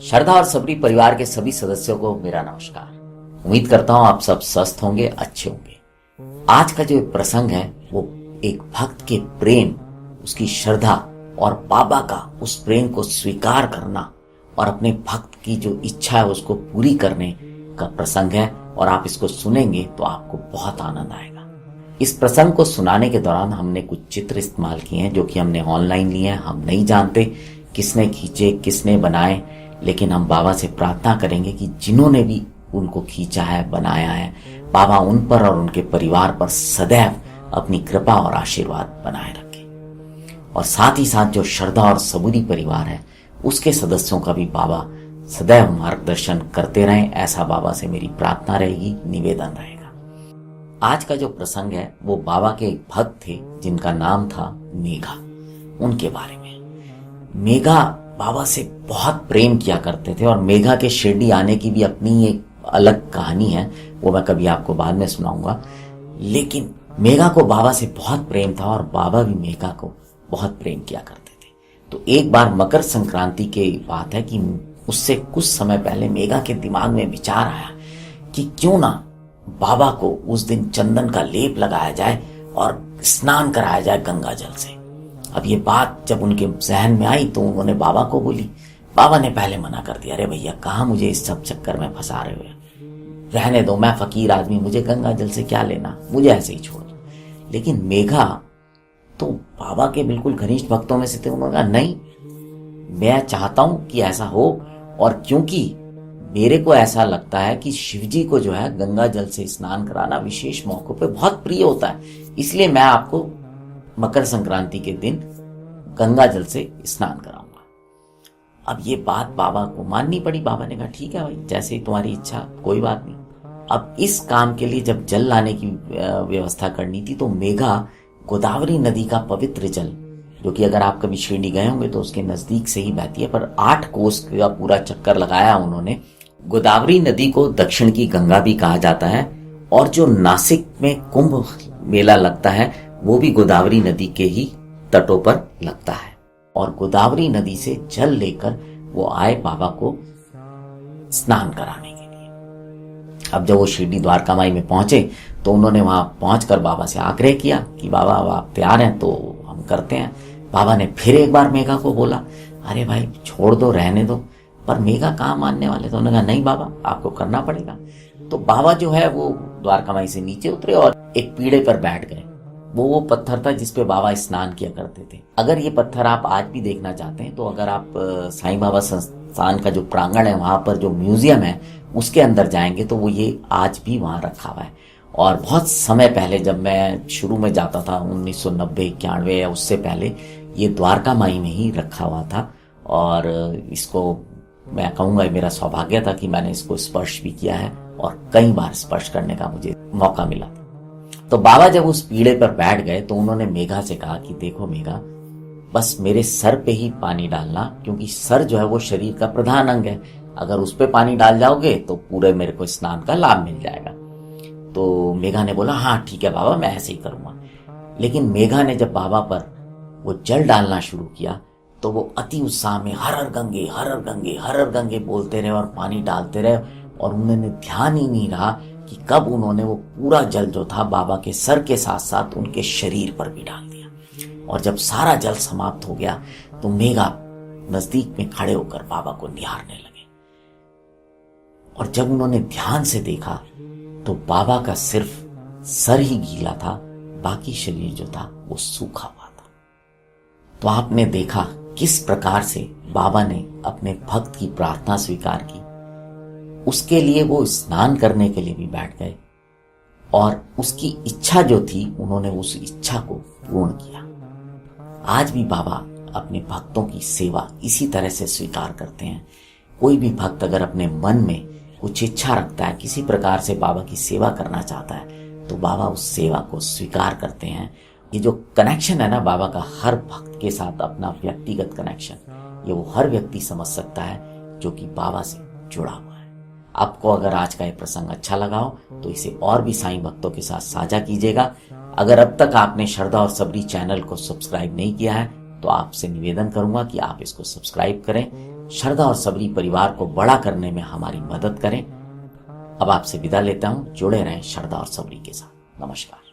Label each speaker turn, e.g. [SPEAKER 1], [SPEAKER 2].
[SPEAKER 1] श्रद्धा और सबरी परिवार के सभी सदस्यों को मेरा नमस्कार। उम्मीद करता हूं आप सब स्वस्थ होंगे, अच्छे होंगे। आज का जो प्रसंग है वो एक भक्त के प्रेम, उसकी श्रद्धा और बाबा का उस प्रेम को स्वीकार करना और अपने भक्त की जो इच्छा है उसको पूरी करने का प्रसंग है। और आप इसको सुनेंगे तो आपको बहुत आनंद आएगा। इस प्रसंग को सुनाने के दौरान हमने कुछ चित्र इस्तेमाल किए हैं जो कि हमने ऑनलाइन लिए हैं। हम नहीं जानते किसने खींचे, किसने बनाए, लेकिन हम बाबा से प्रार्थना करेंगे कि जिन्होंने भी उनको खींचा है, बनाया है, बाबा उन पर और उनके परिवार पर सदैव अपनी कृपा और आशीर्वाद बनाए रखे। और साथ ही साथ जो श्रद्धा और सबूरी परिवार है उसके सदस्यों का भी बाबा सदैव मार्गदर्शन करते रहें, ऐसा बाबा से मेरी प्रार्थना रहेगी, निवेदन रहेगा। आज का जो प्रसंग है वो बाबा के एक भक्त थे जिनका नाम था मेघा। उनके बारे में, मेघा बाबा से बहुत प्रेम किया करते थे और मेघा के शिरडी आने की भी अपनी एक अलग कहानी है, वो मैं कभी आपको बाद में सुनाऊंगा। लेकिन मेघा को बाबा से बहुत प्रेम था और बाबा भी मेघा को बहुत प्रेम किया करते थे। तो एक बार मकर संक्रांति की बात है कि उससे कुछ समय पहले मेघा के दिमाग में विचार आया कि क्यों ना बाबा को उस दिन चंदन का लेप लगाया जाए और स्नान कराया जाए गंगा जल से। अब ये बात जब उनके जहन में आई तो उन्होंने बाबा को बोली। बाबा ने पहले मना कर दिया, अरे भैया कहाँ मुझे इस सब चक्कर में फंसा रहे हो, रहने दो, मैं फकीर आदमी, मुझे गंगा जल से क्या लेना, मुझे ऐसे ही छोड़ दो। लेकिन मेघा तो बाबा के बिल्कुल घनिष्ठ भक्तों में से थे। उन्होंने कहा नहीं, मैं चाहता हूं कि ऐसा हो, और क्योंकि मेरे को ऐसा लगता है कि शिवजी को जो है गंगा जल से स्नान कराना विशेष मौकों पे बहुत प्रिय होता है, इसलिए मैं आपको मकर संक्रांति के दिन गंगा जल से स्नान कराऊंगा। अब ये बात बाबा को माननी पड़ी। बाबा ने कहा ठीक है भाई, जैसे ही तुम्हारी इच्छा, कोई बात नहीं। अब इस काम के लिए जब जल लाने की व्यवस्था करनी थी तो मेघा गोदावरी नदी का पवित्र जल, जो कि अगर आप कभी शिरडी गए होंगे तो उसके नजदीक से ही बहती है, पर 8 कोस का पूरा चक्कर लगाया उन्होंने। गोदावरी नदी को दक्षिण की गंगा भी कहा जाता है, और जो नासिक में कुंभ मेला लगता है वो भी गोदावरी नदी के ही तटों पर लगता है। और गोदावरी नदी से जल लेकर वो आए बाबा को स्नान कराने के लिए। अब जब वो शिरडी द्वारका माई में पहुंचे तो उन्होंने वहां पहुंचकर बाबा से आग्रह किया कि बाबा अब आप तैयार हैं तो हम करते हैं। बाबा ने फिर एक बार मेघा को बोला, अरे भाई छोड़ दो, रहने दो, पर मेघा कहाँ मानने वाले। तो उन्होंने कहा नहीं बाबा, आपको करना पड़ेगा। तो बाबा जो है वो द्वारका माई से नीचे उतरे और एक पीढ़े पर बैठ गए। वो पत्थर था जिसपे बाबा स्नान किया करते थे। अगर ये पत्थर आप आज भी देखना चाहते हैं तो अगर आप साईं बाबा संस्थान का जो प्रांगण है वहां पर जो म्यूजियम है उसके अंदर जाएंगे तो वो ये आज भी वहां रखा हुआ है। और बहुत समय पहले जब मैं शुरू में जाता था 1990-91 या उससे पहले, ये द्वारका माई में ही रखा हुआ था। और इसको मैं कहूँगा मेरा सौभाग्य था कि मैंने इसको स्पर्श भी किया है और कई बार स्पर्श करने का मुझे मौका मिला। तो बाबा जब उस पीढ़े पर बैठ गए तो उन्होंने मेघा से कहा कि देखो मेघा, बस मेरे सर पे ही पानी डालना, क्योंकि सर जो है वो शरीर का प्रधान अंग है। अगर उस पे पानी डाल जाओगे तो पूरे मेरे को स्नान का लाभ मिल जाएगा। तो मेघा ने बोला हाँ ठीक है बाबा, मैं ऐसे ही करूंगा। लेकिन मेघा ने जब बाबा पर वो जल डालना शुरू किया तो वो अति उत्साह में हर हर गंगे हर हर गंगे हर हर गंगे बोलते रहे और पानी डालते रहे, और उन्होंने ध्यान ही नहीं रहा कि कब उन्होंने वो पूरा जल जो था बाबा के सर के साथ साथ उनके शरीर पर भी डाल दिया। और जब सारा जल समाप्त हो गया तो मेघा नजदीक में खड़े होकर बाबा को निहारने लगे। और जब उन्होंने ध्यान से देखा तो बाबा का सिर्फ सर ही गीला था, बाकी शरीर जो था वो सूखा हुआ था। तो आपने देखा किस प्रकार से बाबा ने अपने भक्त की प्रार्थना स्वीकार की। उसके लिए वो स्नान करने के लिए भी बैठ गए और उसकी इच्छा जो थी उन्होंने उस इच्छा को पूर्ण किया। आज भी बाबा अपने भक्तों की सेवा इसी तरह से स्वीकार करते हैं। कोई भी भक्त अगर अपने मन में कुछ इच्छा रखता है, किसी प्रकार से बाबा की सेवा करना चाहता है, तो बाबा उस सेवा को स्वीकार करते हैं। ये जो कनेक्शन है ना बाबा का हर भक्त के साथ, अपना व्यक्तिगत कनेक्शन, ये वो हर व्यक्ति समझ सकता है जो कि बाबा से जुड़ा हुआ है। आपको अगर आज का ये प्रसंग अच्छा लगा हो तो इसे और भी साईं भक्तों के साथ साझा कीजिएगा। अगर अब तक आपने श्रद्धा और सबरी चैनल को सब्सक्राइब नहीं किया है तो आपसे निवेदन करूंगा कि आप इसको सब्सक्राइब करें। श्रद्धा और सबरी परिवार को बड़ा करने में हमारी मदद करें। अब आपसे विदा लेता हूं। जुड़े रहें श्रद्धा और सबरी के साथ। नमस्कार।